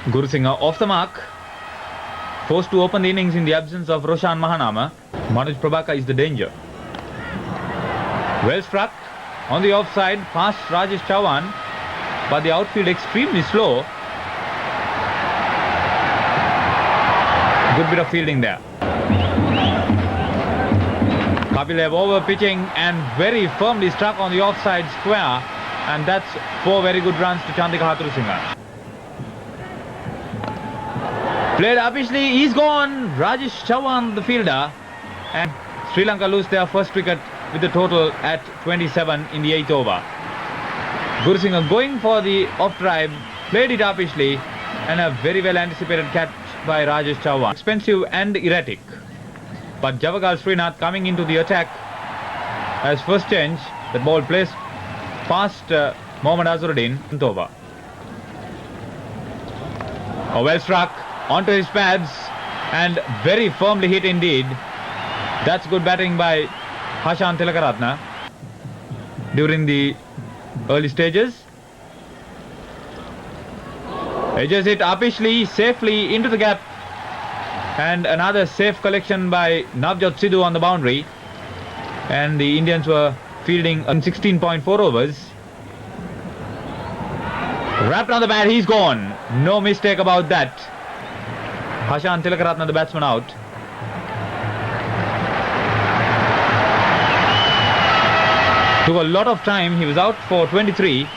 Gurusingha off the mark. Forced to open the innings in the absence of Roshan Mahanama. Manoj Prabhakar is the danger. Well struck. On the offside, past Rajesh Chauhan. But the outfield extremely slow. Good bit of fielding there. Kapil Dev over pitching and very firmly struck on the offside square. And that's 4 very good runs to Chandika Hatrusingha. Played upishly, he's gone. Rajesh Chauhan, the fielder. And Sri Lanka lose their first wicket with the total at 27 in the 8th over. Gurusingha going for the off drive, played it upishly, and a very well anticipated catch by Rajesh Chauhan. Expensive and erratic. But Javagal Srinath coming into the attack as first change. The ball placed past Mohammad Azharuddin. Over. A well struck onto his pads and very firmly hit indeed. That's good batting by Hashan Tilakaratna during the early stages. Edges it upishly, safely into the gap. And another safe collection by Navjot Sidhu on the boundary. And the Indians were fielding on 16.4 overs. Wrapped on the bat, he's gone. No mistake about that. Hashan Tilakaratna, the batsman, out. Took a lot of time. He was out for 23.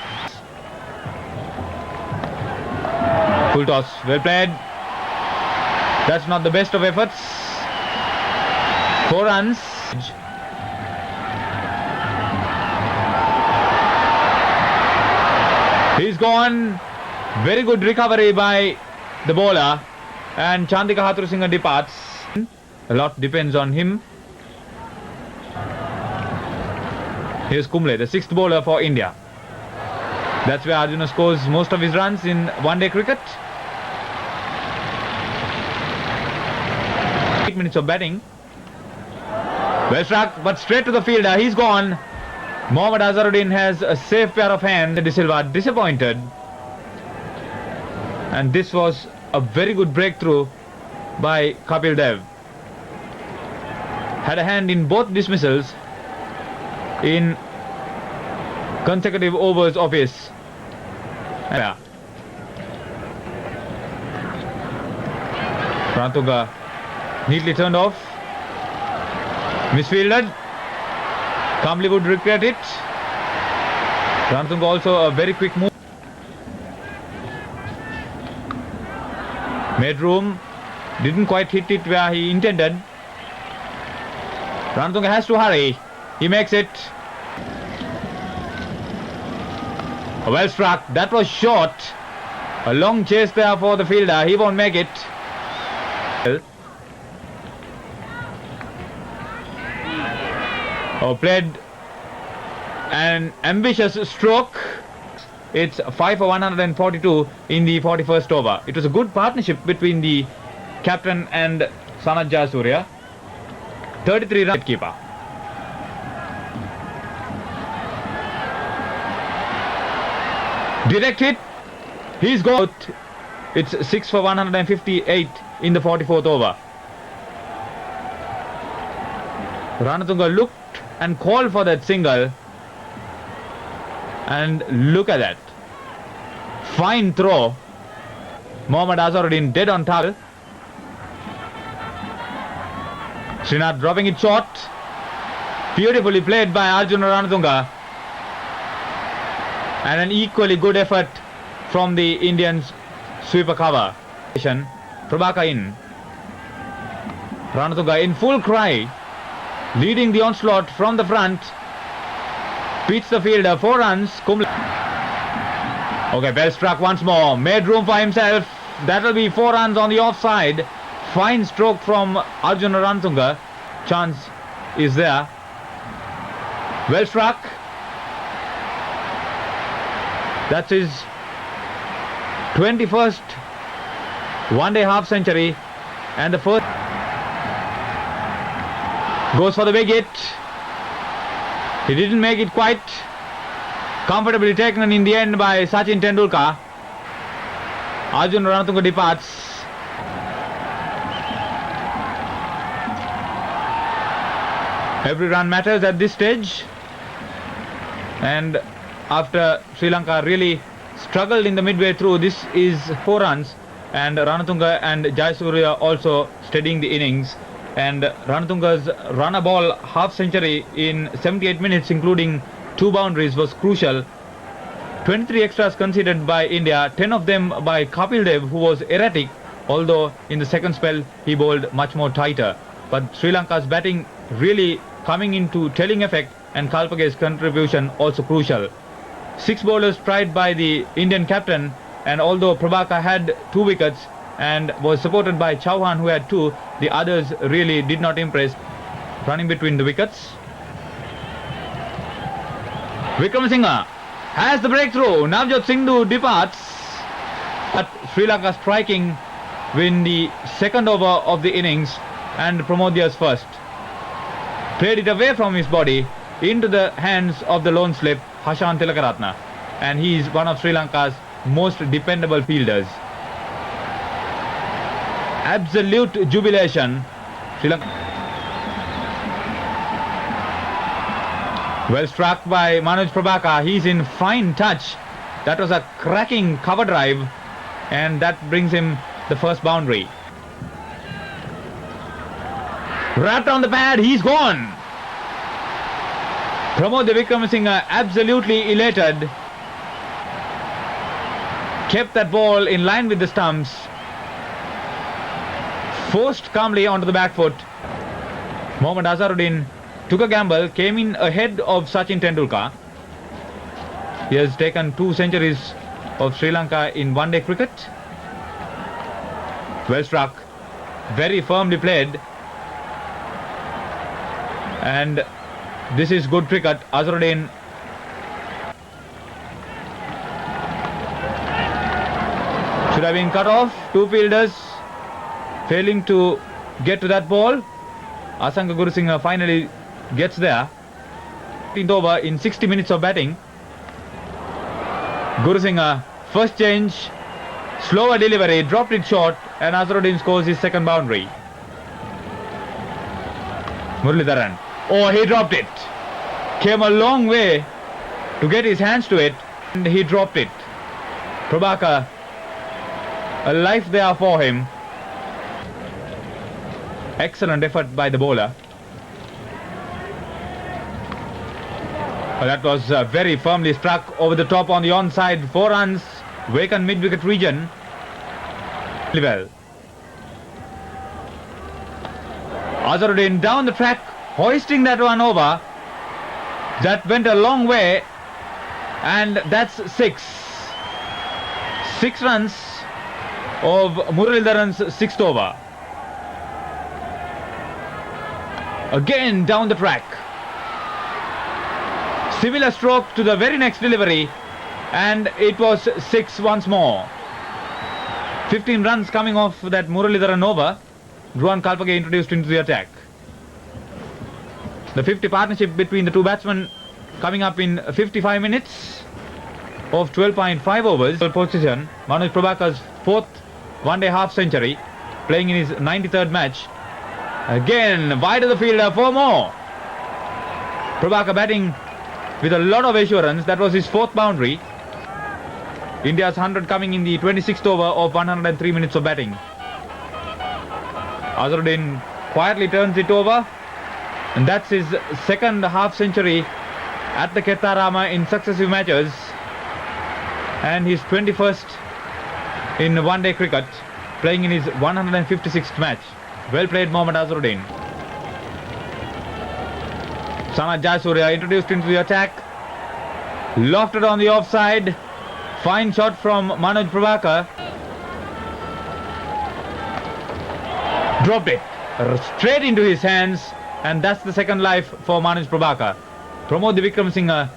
Full toss. Well played. That's not the best of efforts. 4 runs. He's gone. Very good recovery by the bowler. And Chandika Hatrusingha departs. A lot depends on him. Here's Kumble, the 6th bowler for India. That's where Arjuna scores most of his runs in one-day cricket. 8 minutes of batting. Well struck, but straight to the fielder. He's gone. Mohammad Azharuddin has a safe pair of hands. De Silva disappointed. And this was a very good breakthrough by Kapil Dev. Had a hand in both dismissals in consecutive overs of his. Rantunga neatly turned off. Misfielded. Kamli would regret it. Rantunga also a very quick move. Made room. Didn't quite hit it where he intended. Rantunga has to hurry. He makes it. Well struck. That was short. A long chase there for the fielder. He won't make it. Oh, played an ambitious stroke. It's 5 for 142 in the 41st over. It was a good partnership between the captain and Sanat Jayasuriya. 33 run keeper. Direct hit. He's got. It's 6 for 158 in the 44th over. Ranatunga looked and called for that single. And look at that. Fine throw. Mohammad Azharuddin dead on target. Srinath dropping it short. Beautifully played by Arjuna Ranatunga. And an equally good effort from the Indians' sweeper cover. Prabhakar in. Ranatunga in full cry. Leading the onslaught from the front. Beats the fielder. 4 runs. Kumble. Okay, well struck once more. Made room for himself. That will be 4 runs on the offside. Fine stroke from Arjuna Ranatunga. Chance is there. Well struck. That's his 21st one-day half century. And the first goes for the big hit. He didn't make it quite. Comfortably taken in the end by Sachin Tendulkar. Arjun Ranatunga departs. Every run matters at this stage, and after Sri Lanka really struggled in the midway through, this is 4 runs, and Ranatunga and Jayasuriya also steadying the innings, and Ranatunga's run ball half century in 78 minutes including 2 boundaries was crucial. 23 extras conceded by India, 10 of them by Kapil Dev, who was erratic, although in the second spell he bowled much more tighter. But Sri Lanka's batting really coming into telling effect, and Kalpage's contribution also crucial. 6 bowlers tried by the Indian captain, and although Prabhakar had 2 wickets and was supported by Chauhan who had 2, the others really did not impress. Running between the wickets. Wickramasinghe has the breakthrough. Navjot Singh departs, but Sri Lanka striking win the second over of the innings, and Pramodia's first. Played it away from his body into the hands of the lone slip Hashan Tilakaratne, and he is one of Sri Lanka's most dependable fielders. Absolute jubilation. Sri Lanka. Well struck by Manoj Prabhakar. He's in fine touch. That was a cracking cover drive, and that brings him the first boundary. Wrapped on the pad, he's gone. Pramod Wickramasinghe absolutely elated. Kept that ball in line with the stumps. Forced calmly onto the back foot. Mohammad Azharuddin took a gamble, came in ahead of Sachin Tendulkar. He has taken 2 centuries of Sri Lanka in one-day cricket. Well struck, very firmly played, and this is good cricket. Azharuddin should have been cut off. 2 fielders failing to get to that ball. Asanka Gurusinghe finally gets there. 15th over in 60 minutes of batting. Gurusinghe, first change, slower delivery, dropped it short, and Azharuddin scores his second boundary. Muralidharan, oh, he dropped it. Came a long way to get his hands to it, and he dropped it. Prabhakar, a life there for him. Excellent effort by the bowler. That was very firmly struck over the top on the onside. 4 runs, vacant mid-wicket region. Well. Azharuddin down the track, hoisting that one over. That went a long way, and that's 6. 6 runs of Muralidharan's 6th over. Again down the track. Similar stroke to the very next delivery, and it was 6 once more. 15 runs coming off that Muralidharan over. Ruan Kalpage introduced into the attack. The 50 partnership between the 2 batsmen coming up in 55 minutes of 12.5 overs. Position, Manoj Prabhakar's 4th one-day half century, playing in his 93rd match. Again, wide of the fielder for more. Prabhakar batting with a lot of assurance. That was his 4th boundary. India's 100 coming in the 26th over of 103 minutes of batting. Azharuddin quietly turns it over, and that's his 2nd half century at the Kettarama in successive matches, and his 21st in one-day cricket, playing in his 156th match. Well played, Mohammad Azharuddin. Sanath Jayasuriya introduced into the attack. Lofted on the offside. Fine shot from Manoj Prabhakar. Dropped it straight into his hands, and that's the second life for Manoj Prabhakar. Pramod Wickramasinghe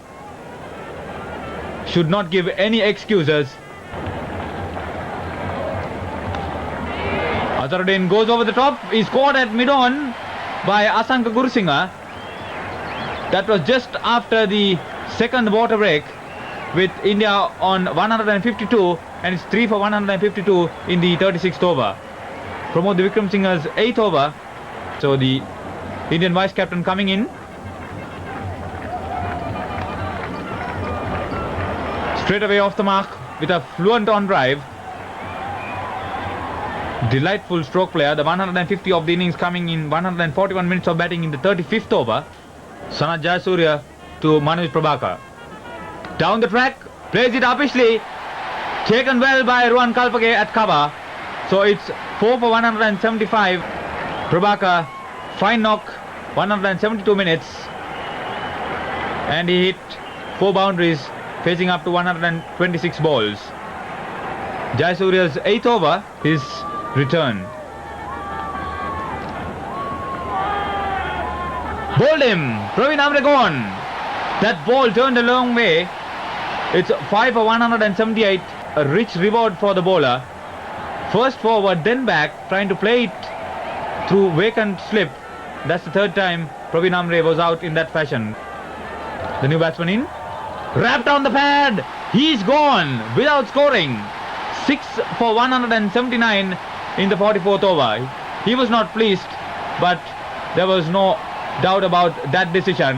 should not give any excuses. Azharuddin goes over the top. He scored at mid-on by Asanka Gurusinghe. That was just after the second water break, with India on 152 and it's 3 for 152 in the 36th over. Pramod Wickremesinghe's 8th over. So the Indian vice captain coming in. Straight away off the mark with a fluent on drive. Delightful stroke player. The 150 of the innings coming in 141 minutes of batting in the 35th over. Sanath Jayasuriya to Manoj Prabhakar. Down the track, plays it uppishly. Taken well by Ruan Kalpage at cover. So it's 4 for 175. Prabhakar, fine knock, 172 minutes. And he hit 4 boundaries, facing up to 126 balls. Jayasuriya's 8th over, his return. Bowled him, Praveen Amre gone. That ball turned a long way. It's 5 for 178, a rich reward for the bowler. First forward, then back, trying to play it through vacant slip. That's the third time Praveen Amre was out in that fashion. The new batsman in. Wrapped on the pad. He's gone without scoring. 6 for 179 in the 44th over. He was not pleased, but there was no doubt about that decision.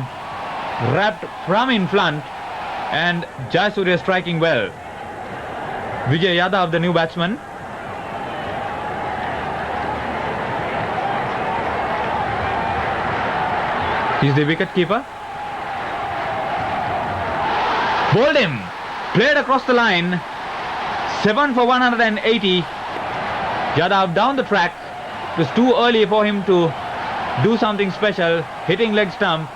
Wrapped from in front, and Jayasuriya striking well. Vijay Yadav, the new batsman. He's the wicket keeper. Bowled him. Played across the line. 7 for 180. Yadav down the track. It was too early for him to do something special. Hitting leg stump.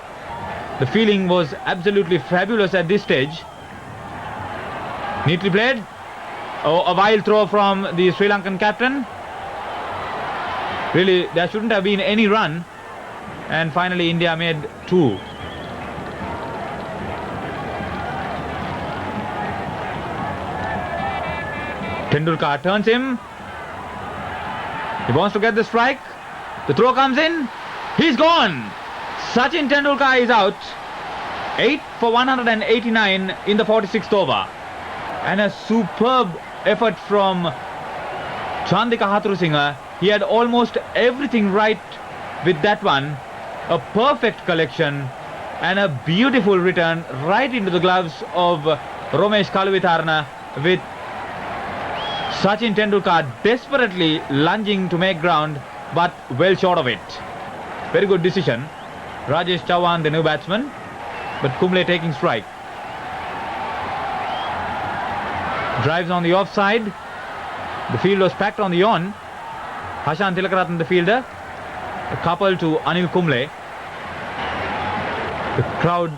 The feeling was absolutely fabulous at this stage. Neatly played. Oh, a wild throw from the Sri Lankan captain. Really, there shouldn't have been any run. And finally India made 2. Tendulkar turns him. He wants to get the strike. The throw comes in. He's gone. Sachin Tendulkar is out. 8 for 189 in the 46th over. And a superb effort from Chandika Hathurusinghe. He had almost everything right with that one. A perfect collection and a beautiful return right into the gloves of Romesh Kaluwitharana, with Sachin Tendulkar desperately lunging to make ground, but well short of it. Very good decision. Rajesh Chauhan, the new batsman, but Kumble taking strike. Drives on the offside. The field was packed on the on. Hashan Tilakaratne, the fielder, a couple to Anil Kumble. The crowd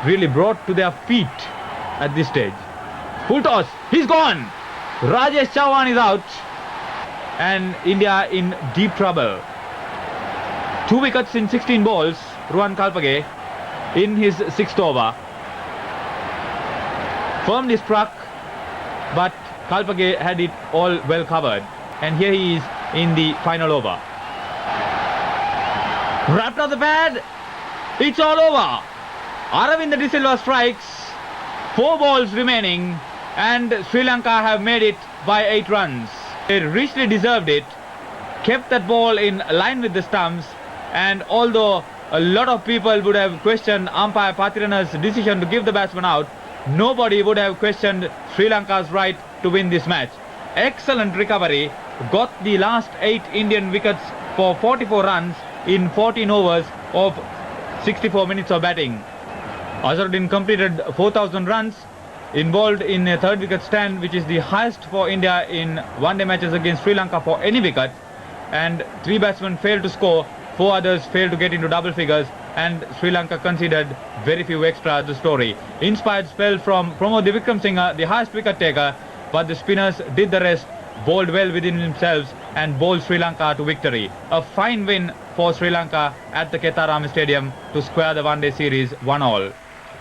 really brought to their feet at this stage. Full toss. He's gone. Rajesh Chauhan is out. And India in deep trouble. 2 wickets in 16 balls. Ruan Kalpage in his 6th over. Firmly struck, but Kalpage had it all well covered. And here he is in the final over. Wrapped on the pad. It's all over. Aravinda De Silva strikes. 4 balls remaining, and Sri Lanka have made it by 8 runs. They richly deserved it. Kept that ball in line with the stumps, and although a lot of people would have questioned umpire Pathirana's decision to give the batsman out, nobody would have questioned Sri Lanka's right to win this match. Excellent recovery. Got the last 8 Indian wickets for 44 runs in 14 overs of 64 minutes of batting. Azharuddin completed 4,000 runs, involved in a 3rd wicket stand, which is the highest for India in one-day matches against Sri Lanka for any wicket. And 3 batsmen failed to score, 4 others failed to get into double figures, and Sri Lanka conceded very few extra. The story. Inspired spell from Pramod Wickremesinghe, the highest wicket taker, but the spinners did the rest, bowled well within themselves, and bowled Sri Lanka to victory. A fine win for Sri Lanka at the Ketharama Stadium to square the one-day series 1-all.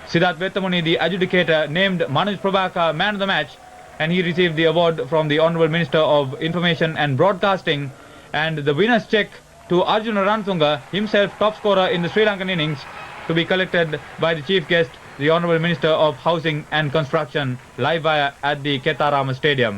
Siddharth Vettamuni, the adjudicator, named Manoj Prabhakar man of the match, and he received the award from the Honourable Minister of Information and Broadcasting, and the winner's cheque to Arjuna Rantunga, himself top scorer in the Sri Lankan innings, to be collected by the chief guest the Honourable Minister of Housing and Construction live at the Ketarama Stadium.